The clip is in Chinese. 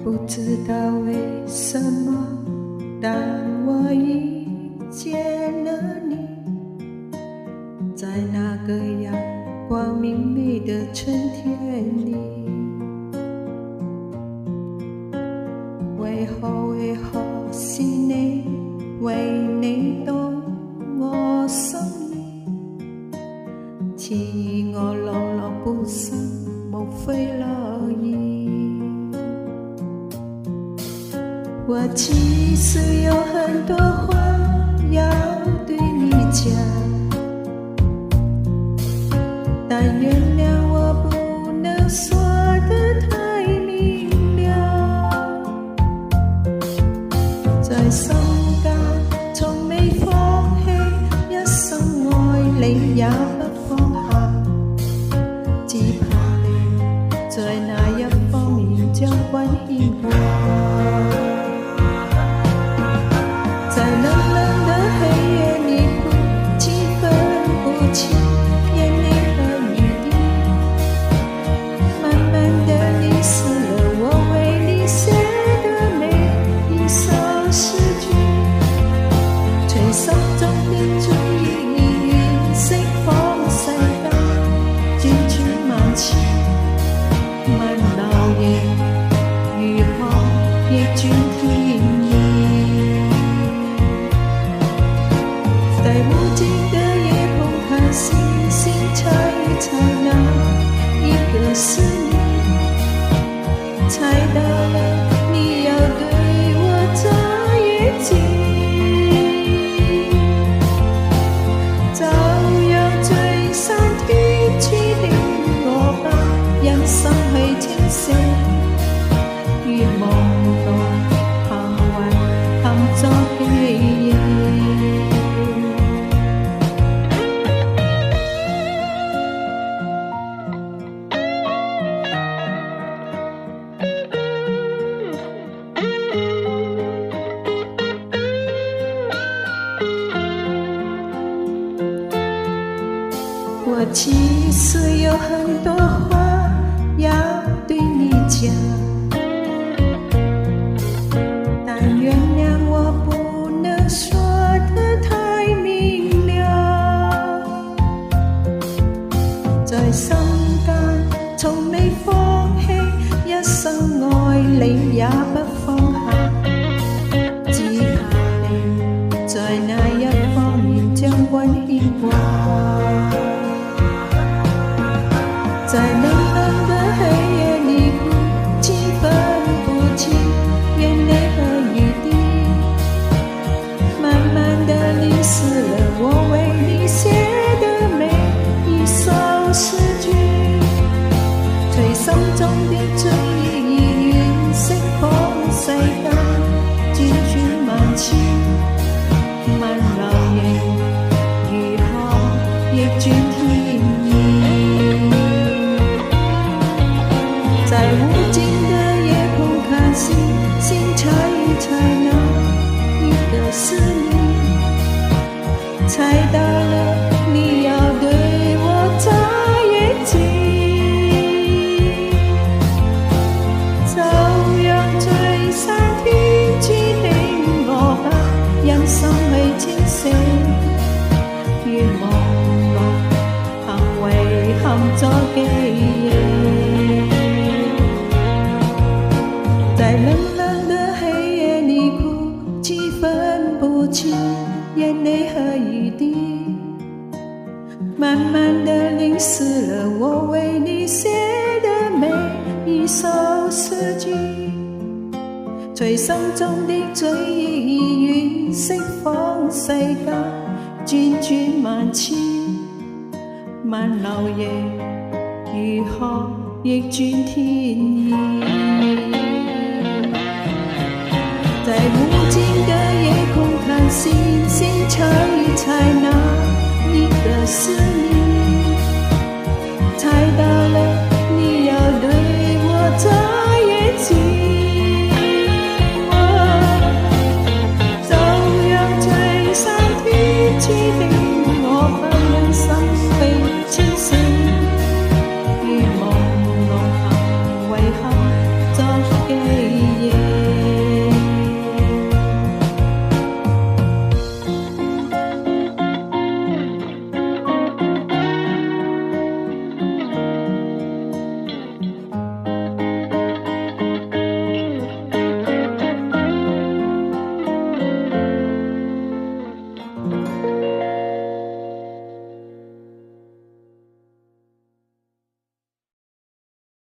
不知道为什么，当我遇见了你，在那个阳光明媚的春天里，为何是你，為你懂我心意，遲疑我落落不生，莫非樂意。我其實有很多話要對你講，但原諒我不能說得太明了。在心間從未放棄，一生愛你也不放下，只怕你在那一方面將關牽掛。在冷冷的黑夜裡哭泣分不清眼淚和雨滴，慢慢地你撕了我為你寫的每一首詩句，隨心中的醉意雲色風世間，轉轉萬次，問流年如何逆轉天意。在無盡的夜空看星星猜一猜哪一個是你，猜到了你要對我眨眼睛，照樣追上天去領我吧，讓心去清醒，如夢內幸運含作記憶。我其實有很多話要對你講，但原諒我不能說得太明了。在心間從未放棄，一生愛你也不放下，只怕你在那一方面將關牽掛。在冷冷的黑夜裡哭泣分不清眼淚和雨滴，慢慢地你撕了我為你寫的每一首詩句，隨心中的醉意雲色風世間，轉轉萬次，問流年如何逆轉天意。在無盡的夜空看星星猜一猜哪一個是你，猜到了你要對我眨眼睛，照樣追上天去領我吧，讓心去清醒，如夢內幸遺憾作記憶。在冷冷的黑夜裡哭泣分不清眼淚和雨滴，慢慢地淋濕了我為你寫的每一首詩句，隨心中的醉意雲色風世間，轉轉萬次，問流年如何逆轉天意。在無盡的夜空看星星，猜一猜哪一個是